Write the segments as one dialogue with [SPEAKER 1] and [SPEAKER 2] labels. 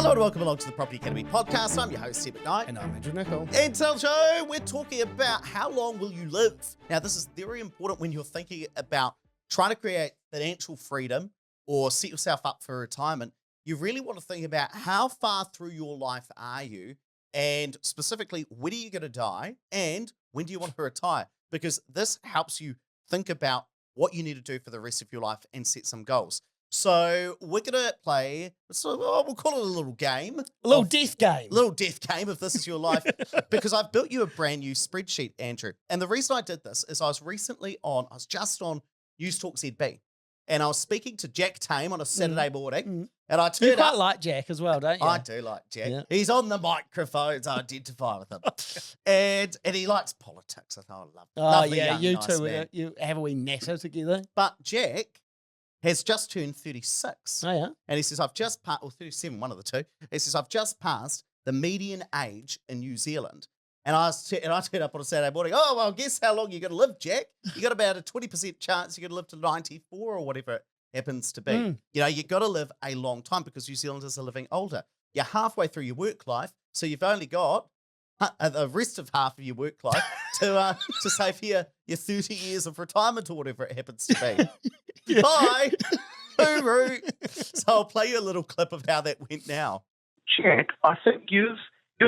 [SPEAKER 1] Hello and welcome along to the Property Academy podcast. I'm your host, Steve McKnight.
[SPEAKER 2] And I'm Andrew Nicol.
[SPEAKER 1] In today's show, we're talking about how long will you live. Now, this is very important when you're thinking about trying to create financial freedom or set yourself up for retirement. You really want to think about how far through your life are you, and specifically, when are you going to die and when do you want to retire? Because this helps you think about what you need to do for the rest of your life and set some goals. So we're going to play, we'll call it a little game.
[SPEAKER 2] A little death game.
[SPEAKER 1] Little death game if this is your life. Because I've built you a brand new spreadsheet, Andrew. And the reason I did this is I was just on Newstalk ZB. And I was speaking to Jack Tame on a Saturday morning. And I turned
[SPEAKER 2] You quite like Jack as well, don't you?
[SPEAKER 1] I do like Jack.
[SPEAKER 2] Yeah.
[SPEAKER 1] He's on the microphones. I identify with him. and he likes politics. I thought I love lovely
[SPEAKER 2] yeah,
[SPEAKER 1] young,
[SPEAKER 2] you
[SPEAKER 1] nice
[SPEAKER 2] two,
[SPEAKER 1] man.
[SPEAKER 2] you have a wee natter together.
[SPEAKER 1] But Jack has just turned 36.
[SPEAKER 2] Oh, yeah?
[SPEAKER 1] And he says, I've just passed, or 37, one of the two. He says, I've just passed the median age in New Zealand. And I turned up on a Saturday morning, oh, well, guess how long you're going to live, Jack? You got about a 20% chance you're going to live to 94 or whatever it happens to be. You know, you've got to live a long time because New Zealanders are living older. You're halfway through your work life, so you've only got the rest of half of your work life to save for your 30 years of retirement or whatever it happens to be. Bye. Hooroo. So I'll play you a little clip of how that went now.
[SPEAKER 3] Jack, I think you've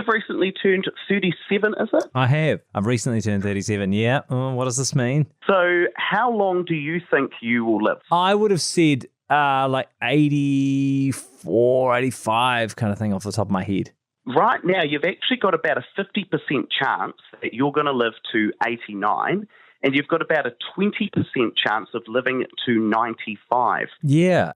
[SPEAKER 3] recently turned 37, is it?
[SPEAKER 4] I have. I've recently turned 37, yeah. What does this mean?
[SPEAKER 3] So how long do you think you will live?
[SPEAKER 4] I would have said like 84, 85 kind of thing off the top of my head.
[SPEAKER 3] Right now, you've actually got about a 50% chance that you're going to live to 89, and you've got about a 20% chance of living to 95.
[SPEAKER 4] Yeah.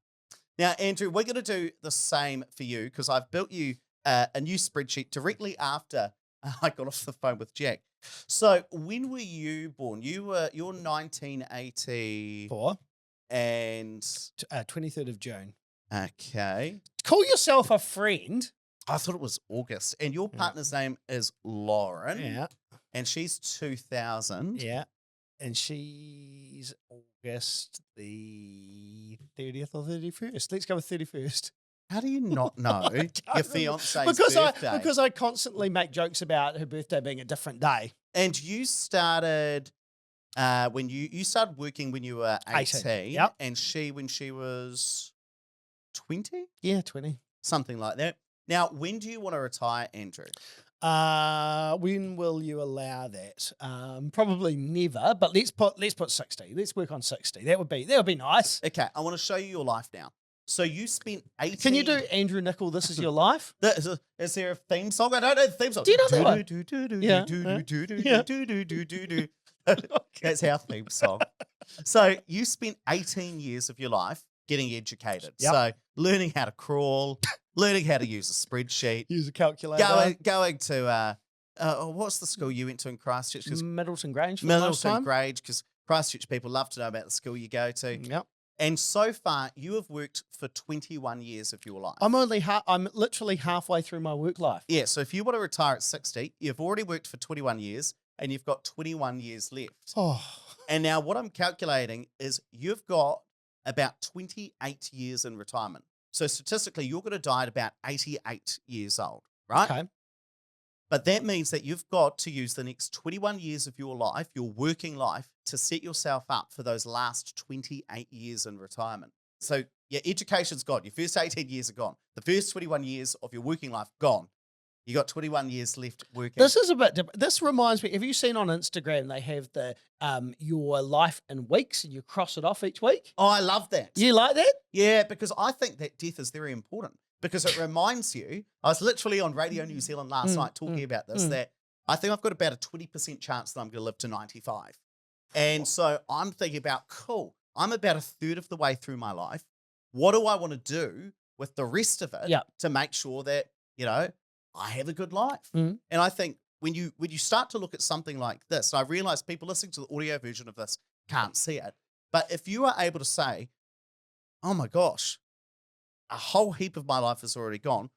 [SPEAKER 1] Now, Andrew, we're going to do the same for you because I've built you a new spreadsheet directly after I got off the phone with Jack. So when were you born? You're 1984. And
[SPEAKER 2] 23rd of June.
[SPEAKER 1] Okay.
[SPEAKER 2] Call yourself a friend.
[SPEAKER 1] I thought it was August. And your partner's name is Lauren.
[SPEAKER 2] Yeah.
[SPEAKER 1] And she's 2000.
[SPEAKER 2] Yeah. And she's August the 30th or 31st. Let's go with 31st.
[SPEAKER 1] How do you not know your fiance's birthday?
[SPEAKER 2] Because I constantly make jokes about her birthday being a different day.
[SPEAKER 1] And you started when you started working when you were 18.
[SPEAKER 2] Yep.
[SPEAKER 1] And she when she was 20?
[SPEAKER 2] Yeah, 20.
[SPEAKER 1] Something like that. Now, when do you want to retire, Andrew?
[SPEAKER 2] When will you allow that? Probably never, but let's put 60. Let's work on 60. That would be nice.
[SPEAKER 1] Okay, I want to show you your life now. So you spent 18...
[SPEAKER 2] Can you do Andrew Nicol, This Is Your Life?
[SPEAKER 1] Is there a theme song? I don't know the theme song.
[SPEAKER 2] Do you know that one?
[SPEAKER 1] That's our theme song. So you spent 18 years of your life getting educated.
[SPEAKER 2] Yep.
[SPEAKER 1] So learning how to crawl, learning how to use a spreadsheet.
[SPEAKER 2] Use a calculator.
[SPEAKER 1] Going to, what's the school you went to in Christchurch?
[SPEAKER 2] Middleton Grange.
[SPEAKER 1] Middleton Grange, because Christchurch people love to know about the school you go to.
[SPEAKER 2] Yep.
[SPEAKER 1] And so far, you have worked for 21 years of your life.
[SPEAKER 2] I'm literally halfway through my work life.
[SPEAKER 1] Yeah, so if you want to retire at 60, you've already worked for 21 years and you've got 21 years left.
[SPEAKER 2] Oh.
[SPEAKER 1] And now what I'm calculating is you've got about 28 years in retirement. So statistically, you're going to die at about 88 years old, right?
[SPEAKER 2] Okay.
[SPEAKER 1] But that means that you've got to use the next 21 years of your life, your working life, to set yourself up for those last 28 years in retirement. So your education's gone. Your first 18 years are gone. The first 21 years of your working life, gone. You got 21 years left working.
[SPEAKER 2] This is a bit different. This reminds me, have you seen on Instagram, they have the your life in weeks and you cross it off each week?
[SPEAKER 1] Oh, I love that.
[SPEAKER 2] You like that?
[SPEAKER 1] Yeah, because I think that death is very important because it reminds you, I was literally on Radio New Zealand last night talking about this, that I think I've got about a 20% chance that I'm going to live to 95. And so I'm thinking about, cool, I'm about a third of the way through my life. What do I want to do with the rest of it to make sure that, you know, I have a good life? And I think when you start to look at something like this, and I realize people listening to the audio version of this can't see it, but if you are able to say, oh my gosh, a whole heap of my life is already gone.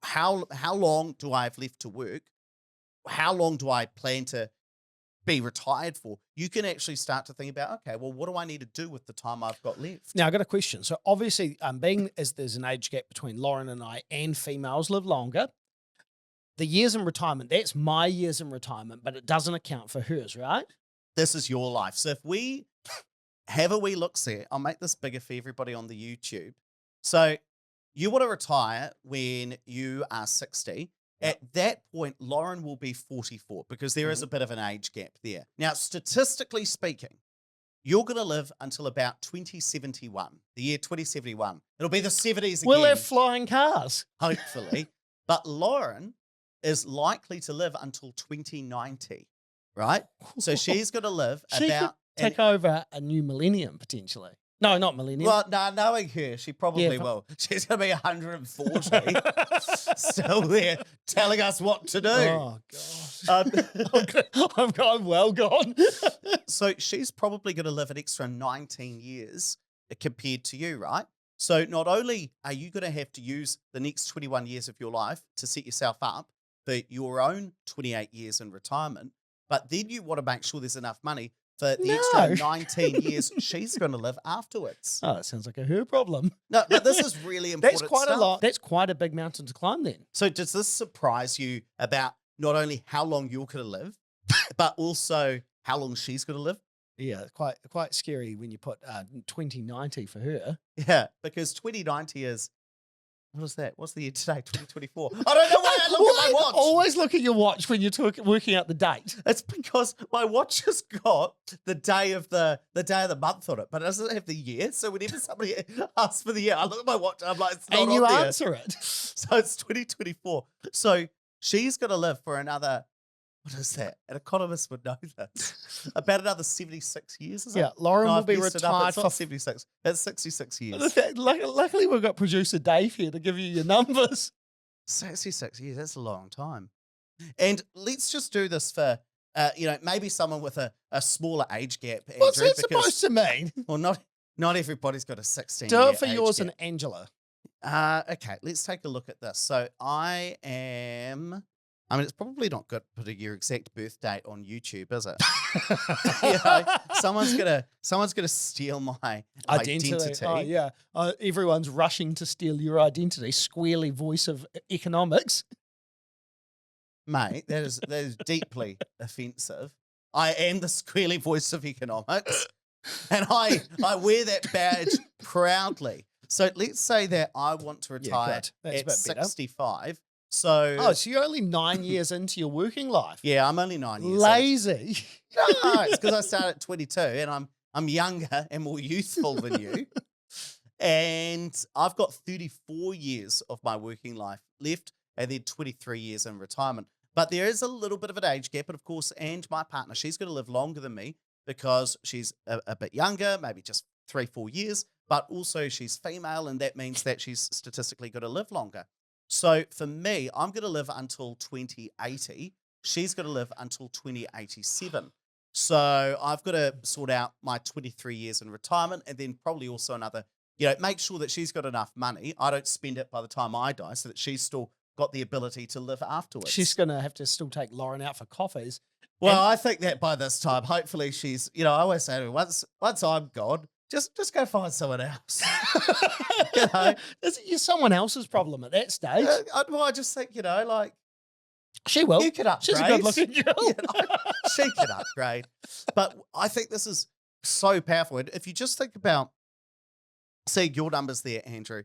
[SPEAKER 1] How long do I have left to work? How long do I plan to be retired for, you can actually start to think about, okay, well, what do I need to do with the time I've got left?
[SPEAKER 2] Now, I got a question. So obviously, being as there's an age gap between Lauren and I, and females live longer, the years in retirement, that's my years in retirement, but it doesn't account for hers, right?
[SPEAKER 1] This is your life. So if we have a wee look-see, I'll make this bigger for everybody on the YouTube. So you want to retire when you are 60. At that point, Lauren will be 44 because there is a bit of an age gap there. Now, statistically speaking, you're going to live until about 2071, the year 2071. It'll be the 70s again.
[SPEAKER 2] We'll have flying cars.
[SPEAKER 1] Hopefully. But Lauren is likely to live until 2090, right? So she's going to live
[SPEAKER 2] She
[SPEAKER 1] about...
[SPEAKER 2] could take over a new millennium, potentially. No, not millennium.
[SPEAKER 1] Well, no, knowing her, she probably
[SPEAKER 2] Yeah.
[SPEAKER 1] will. She's going to be 140, still there, telling us what to do.
[SPEAKER 2] Oh, God. I'm well gone.
[SPEAKER 1] So she's probably going to live an extra 19 years compared to you, right? So not only are you going to have to use the next 21 years of your life to set yourself up for your own 28 years in retirement, but then you want to make sure there's enough money for the extra 19 years she's going to live afterwards.
[SPEAKER 2] Oh, that sounds like a her problem.
[SPEAKER 1] No, but this is really important.
[SPEAKER 2] That's quite
[SPEAKER 1] stuff.
[SPEAKER 2] a lot. That's quite a big mountain to climb then.
[SPEAKER 1] So does this surprise you about not only how long you're going to live, but also how long she's going to live?
[SPEAKER 2] Yeah, quite scary when you put 2090 for her.
[SPEAKER 1] Yeah, because 2090 is, what is that? What's the year today? 2024. I don't know why I look at my watch.
[SPEAKER 2] Always look at your watch when you're working out the date.
[SPEAKER 1] It's because my watch has got the day of the month on it, but it doesn't have the year. So whenever somebody asks for the year, I look at my watch and I'm like, it's not
[SPEAKER 2] And
[SPEAKER 1] on
[SPEAKER 2] you
[SPEAKER 1] there.
[SPEAKER 2] answer it.
[SPEAKER 1] So it's 2024. So she's going to live for another, what is that? An economist would know this. About another 76 years, is it?
[SPEAKER 2] Yeah, Lauren
[SPEAKER 1] No,
[SPEAKER 2] will
[SPEAKER 1] I've
[SPEAKER 2] be
[SPEAKER 1] messed it up.
[SPEAKER 2] retired
[SPEAKER 1] It's
[SPEAKER 2] for
[SPEAKER 1] not 76. It's 66 years.
[SPEAKER 2] Luckily, we've got producer Dave here to give you your numbers.
[SPEAKER 1] 66 years, that's a long time. And let's just do this for, maybe someone with a smaller age gap, Andrew.
[SPEAKER 2] What's that supposed to mean?
[SPEAKER 1] Well, not everybody's got a 16
[SPEAKER 2] Do
[SPEAKER 1] year
[SPEAKER 2] it for
[SPEAKER 1] age
[SPEAKER 2] yours
[SPEAKER 1] gap.
[SPEAKER 2] and Angela.
[SPEAKER 1] Okay, let's take a look at this. So it's probably not good to put your exact birth date on YouTube, is it? Someone's gonna steal my identity.
[SPEAKER 2] Oh, yeah. Everyone's rushing to steal your identity. Squealy voice of economics.
[SPEAKER 1] Mate, that is deeply offensive. I am the squealy voice of economics, and I wear that badge proudly. So let's say that I want to retire
[SPEAKER 2] That's a
[SPEAKER 1] at
[SPEAKER 2] bit better.
[SPEAKER 1] 65. So
[SPEAKER 2] So you're only 9 years into your working life.
[SPEAKER 1] yeah, I'm only 9 years.
[SPEAKER 2] Lazy.
[SPEAKER 1] No, it's because I started at 22 and I'm younger and more youthful than you. And I've got 34 years of my working life left and then 23 years in retirement. But there is a little bit of an age gap. And of course, my partner, she's going to live longer than me because she's a bit younger, maybe just 3-4 years. But also she's female, and that means that she's statistically going to live longer. So for me, I'm going to live until 2080. She's going to live until 2087. So I've got to sort out my 23 years in retirement and then probably also another, make sure that she's got enough money. I don't spend it by the time I die so that she's still got the ability to live afterwards.
[SPEAKER 2] She's going to have to still take Lauren out for coffees.
[SPEAKER 1] Well, I think that by this time, hopefully she's, I always say to her, once I'm gone, just go find someone else.
[SPEAKER 2] It's someone else's problem at that stage.
[SPEAKER 1] I just think,
[SPEAKER 2] She will.
[SPEAKER 1] you can upgrade.
[SPEAKER 2] She's a good-looking girl.
[SPEAKER 1] She can upgrade. But I think this is so powerful. And if you just think about, see your numbers there, Andrew,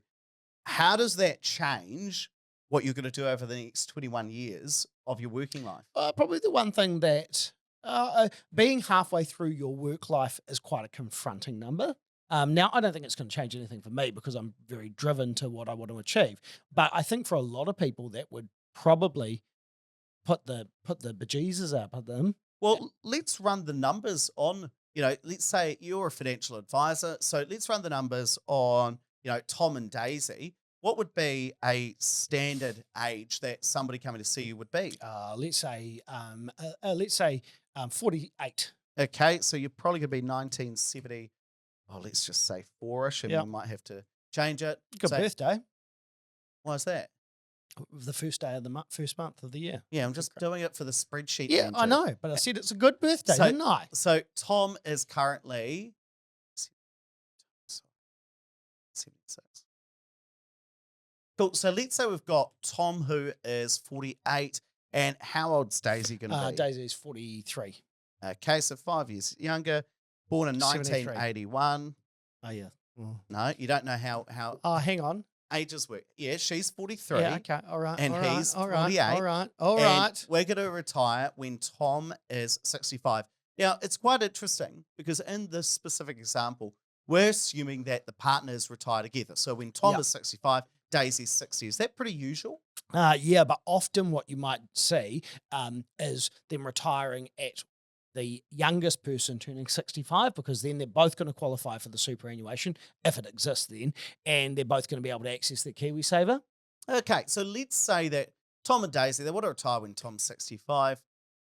[SPEAKER 1] how does that change what you're going to do over the next 21 years of your working life?
[SPEAKER 2] Probably the one thing that being halfway through your work life is quite a confronting number. Now, I don't think it's going to change anything for me because I'm very driven to what I want to achieve. But I think for a lot of people, that would probably put the bejesus up at them.
[SPEAKER 1] Well, let's run the numbers on, let's say you're a financial advisor. So let's run the numbers on, Tom and Daisy. What would be a standard age that somebody coming to see you would be?
[SPEAKER 2] Let's say 48.
[SPEAKER 1] Okay, so you're probably going to be 1970. Oh, let's just say 4-ish, and
[SPEAKER 2] Yep.
[SPEAKER 1] we might have to change it.
[SPEAKER 2] Good
[SPEAKER 1] So,
[SPEAKER 2] birthday.
[SPEAKER 1] why is that?
[SPEAKER 2] The first day of the first month of the year.
[SPEAKER 1] Yeah, I'm just doing it for the spreadsheet.
[SPEAKER 2] Yeah, I
[SPEAKER 1] Andrew.
[SPEAKER 2] know, but I said it's a good birthday,
[SPEAKER 1] So-
[SPEAKER 2] didn't I?
[SPEAKER 1] So Tom is currently 76. Cool. So let's say we've got Tom who is 48, and how old's Daisy going to be?
[SPEAKER 2] Daisy's 43.
[SPEAKER 1] Okay, so 5 years younger, born in
[SPEAKER 2] 73.
[SPEAKER 1] 1981.
[SPEAKER 2] Oh, yeah.
[SPEAKER 1] No, you don't know how
[SPEAKER 2] Oh, hang on.
[SPEAKER 1] ages work. Yeah, she's 43.
[SPEAKER 2] Yeah, okay. All right.
[SPEAKER 1] And
[SPEAKER 2] all right,
[SPEAKER 1] he's
[SPEAKER 2] all right,
[SPEAKER 1] 48,
[SPEAKER 2] All right. All
[SPEAKER 1] and
[SPEAKER 2] right.
[SPEAKER 1] we're going to retire when Tom is 65. Now, it's quite interesting because in this specific example, we're assuming that the partners retire together. So when Tom
[SPEAKER 2] Yeah.
[SPEAKER 1] is 65, Daisy's 60. Is that pretty usual?
[SPEAKER 2] Yeah, but often what you might see is them retiring at the youngest person turning 65, because then they're both going to qualify for the superannuation, if it exists then, and they're both going to be able to access their KiwiSaver.
[SPEAKER 1] Okay, so let's say that Tom and Daisy, they want to retire when Tom's 65.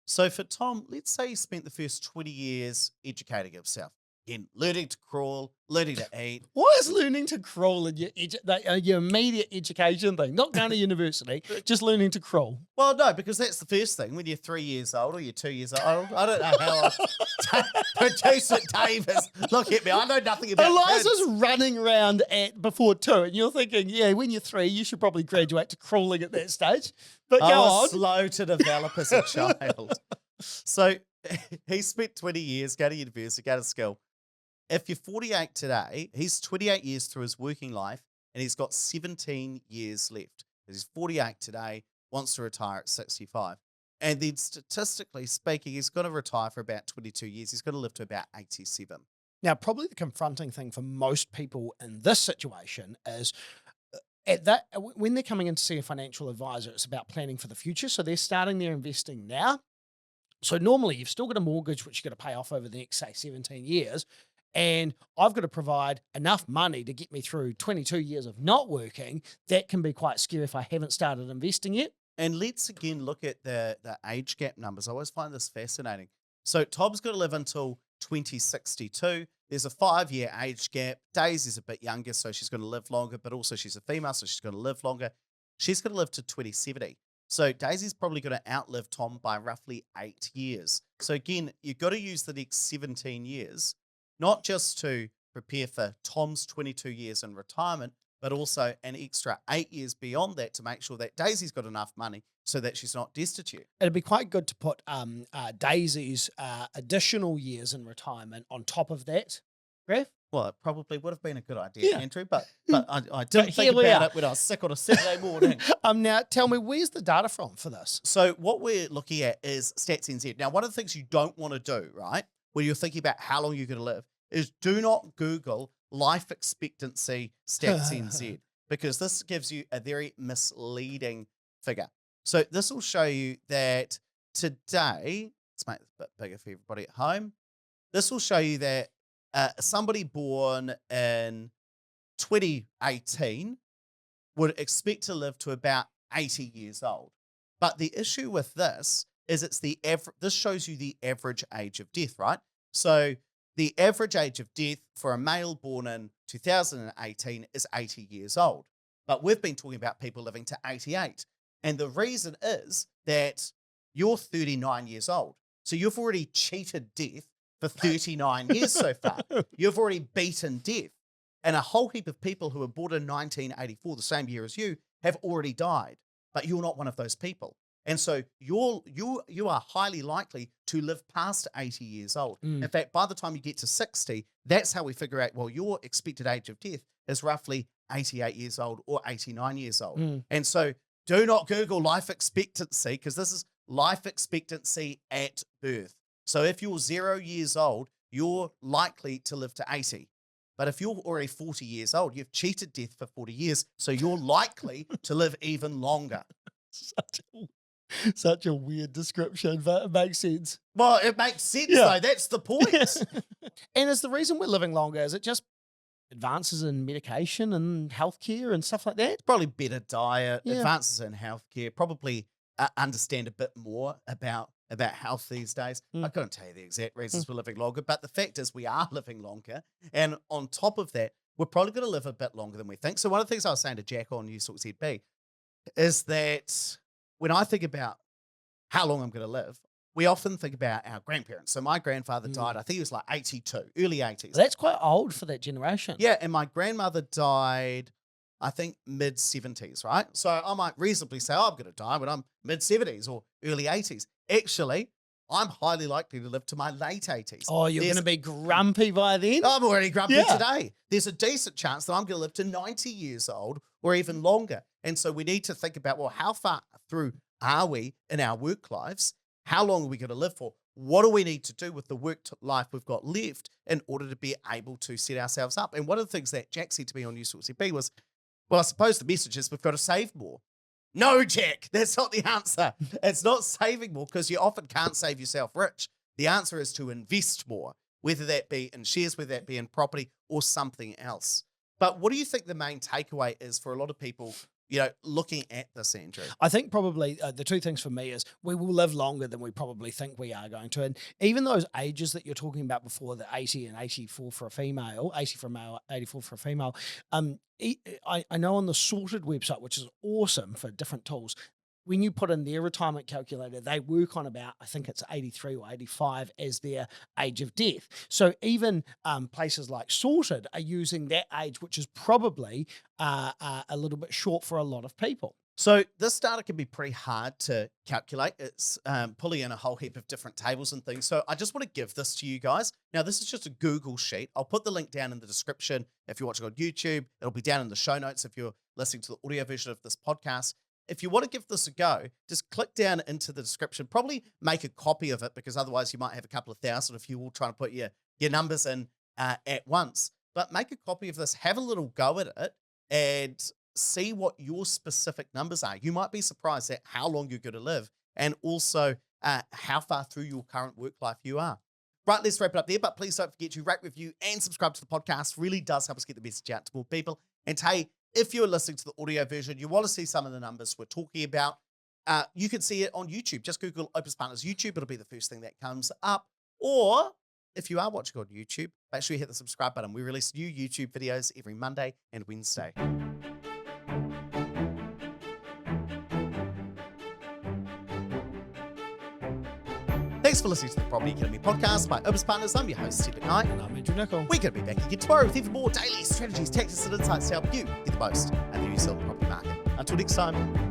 [SPEAKER 1] So for Tom, let's say he spent the first 20 years educating himself. Again, learning to crawl, learning to eat.
[SPEAKER 2] Why is learning to crawl in your immediate education thing? Not going to university, just learning to crawl.
[SPEAKER 1] Well, no, because that's the first thing. When you're 3 years old or you're 2 years old, I don't know how producer Davis. Look at me, I know nothing about kids.
[SPEAKER 2] Eliza's running around before 2, and you're thinking, yeah, when you're 3, you should probably graduate to crawling at that stage. But
[SPEAKER 1] I
[SPEAKER 2] go
[SPEAKER 1] was
[SPEAKER 2] on.
[SPEAKER 1] slow to develop as a child. So he spent 20 years, go to university, go to school. If you're 48 today, he's 28 years through his working life, and he's got 17 years left. He's 48 today, wants to retire at 65. And then statistically speaking, he's going to retire for about 22 years. He's going to live to about 87.
[SPEAKER 2] Now, probably the confronting thing for most people in this situation is when they're coming in to see a financial advisor, it's about planning for the future. So they're starting their investing now. So normally you've still got a mortgage, which you've got to pay off over the next, say, 17 years. And I've got to provide enough money to get me through 22 years of not working. That can be quite scary if I haven't started investing yet.
[SPEAKER 1] And let's again look at the age gap numbers. I always find this fascinating. So Tom's got to live until 2062. There's a 5-year age gap. Daisy's a bit younger, so she's going to live longer, but also she's a female, so she's going to live longer. She's going to live to 2070. So Daisy's probably going to outlive Tom by roughly 8 years. So again, you've got to use the next 17 years, not just to prepare for Tom's 22 years in retirement, but also an extra 8 years beyond that to make sure that Daisy's got enough money so that she's not destitute.
[SPEAKER 2] It'd be quite good to put Daisy's additional years in retirement on top of that, Graf.
[SPEAKER 1] Well, it probably would have been a good idea,
[SPEAKER 2] Yeah.
[SPEAKER 1] Andrew, but I didn't
[SPEAKER 2] here
[SPEAKER 1] think
[SPEAKER 2] we
[SPEAKER 1] about
[SPEAKER 2] are.
[SPEAKER 1] it when I was sick on a Saturday morning.
[SPEAKER 2] Now, tell me, where's the data from for this?
[SPEAKER 1] So what we're looking at is Stats NZ. Now, one of the things you don't want to do, right, when you're thinking about how long you're going to live, is do not Google life expectancy Stats NZ, because this gives you a very misleading figure. So this will show you that today, let's make this a bit bigger for everybody at home. This will show you that somebody born in 2018 would expect to live to about 80 years old. But the issue with this is it's the average. This shows you the average age of death, right? So the average age of death for a male born in 2018 is 80 years old. But we've been talking about people living to 88. And the reason is that you're 39 years old. So you've already cheated death for 39 years so far. You've already beaten death. And a whole heap of people who were born in 1984, the same year as you, have already died. But you're not one of those people. And so you are highly likely to live past 80 years old. In fact, by the time you get to 60, that's how we figure out, well, your expected age of death is roughly 88 years old or 89 years old. And so do not Google life expectancy, because this is life expectancy at birth. So if you're 0 years old, you're likely to live to 80. But if you're already 40 years old, you've cheated death for 40 years, so you're likely to live even longer.
[SPEAKER 2] Such a weird description, but it makes sense.
[SPEAKER 1] Well, it makes sense,
[SPEAKER 2] Yeah.
[SPEAKER 1] though. That's the point.
[SPEAKER 2] And is the reason we're living longer, is it just advances in medication and healthcare and stuff like that?
[SPEAKER 1] Probably better diet,
[SPEAKER 2] Yeah.
[SPEAKER 1] advances in healthcare, probably understand a bit more about health these days. I couldn't tell you the exact reasons we're living longer, but the fact is we are living longer. And on top of that, we're probably going to live a bit longer than we think. So one of the things I was saying to Jack on Newstalk ZB, is that when I think about how long I'm going to live, we often think about our grandparents. So my grandfather died, I think he was like 82, early 80s.
[SPEAKER 2] That's quite old for that generation.
[SPEAKER 1] Yeah, and my grandmother died, I think, mid-70s, right? So I might reasonably say, I'm going to die when I'm mid-70s or early 80s. Actually, I'm highly likely to live to my late 80s.
[SPEAKER 2] Oh, you're going to be grumpy by then?
[SPEAKER 1] I'm already grumpy
[SPEAKER 2] Yeah.
[SPEAKER 1] today. There's a decent chance that I'm going to live to 90 years old or even longer. And so we need to think about, well, how far through are we in our work lives? How long are we going to live for? What do we need to do with the work life we've got left in order to be able to set ourselves up? And one of the things that Jack said to me on Newstalk ZB was, well, I suppose the message is we've got to save more. No, Jack, that's not the answer. It's not saving more because you often can't save yourself rich. The answer is to invest more, whether that be in shares, whether that be in property or something else. But what do you think the main takeaway is for a lot of people, looking at this, Andrew?
[SPEAKER 2] I think probably the two things for me is we will live longer than we probably think we are going to. And even those ages that you're talking about before, the 80 and 84 for a female, 80 for a male, 84 for a female, I know on the Sorted website, which is awesome for different tools, when you put in their retirement calculator, they work on about, I think it's 83 or 85 as their age of death. So even places like Sorted are using that age, which is probably a little bit short for a lot of people.
[SPEAKER 1] So this data can be pretty hard to calculate. It's pulling in a whole heap of different tables and things. So I just want to give this to you guys. Now, this is just a Google sheet. I'll put the link down in the description if you're watching on YouTube. It'll be down in the show notes if you're listening to the audio version of this podcast. If you want to give this a go, just click down into the description. Probably make a copy of it because otherwise you might have a couple of thousand if you're all trying to put your numbers in at once. But make a copy of this, have a little go at it, and see what your specific numbers are. You might be surprised at how long you're going to live and also how far through your current work life you are. Right, let's wrap it up there. But please don't forget to rate, review, and subscribe to the podcast. Really does help us get the message out to more people. And hey, if you're listening to the audio version, you want to see some of the numbers we're talking about, you can see it on YouTube. Just Google Opus Partners YouTube. It'll be the first thing that comes up. Or if you are watching on YouTube, make sure you hit the subscribe button. We release new YouTube videos every Monday and Wednesday. Thanks for listening to the Property Academy podcast by Opus Partners. I'm your host, Steve McKnight.
[SPEAKER 2] And I'm Andrew Nicol.
[SPEAKER 1] We're going to be back again tomorrow with even more daily strategies, tactics, and insights to help you get the most out of the New Zealand property market. Until next time.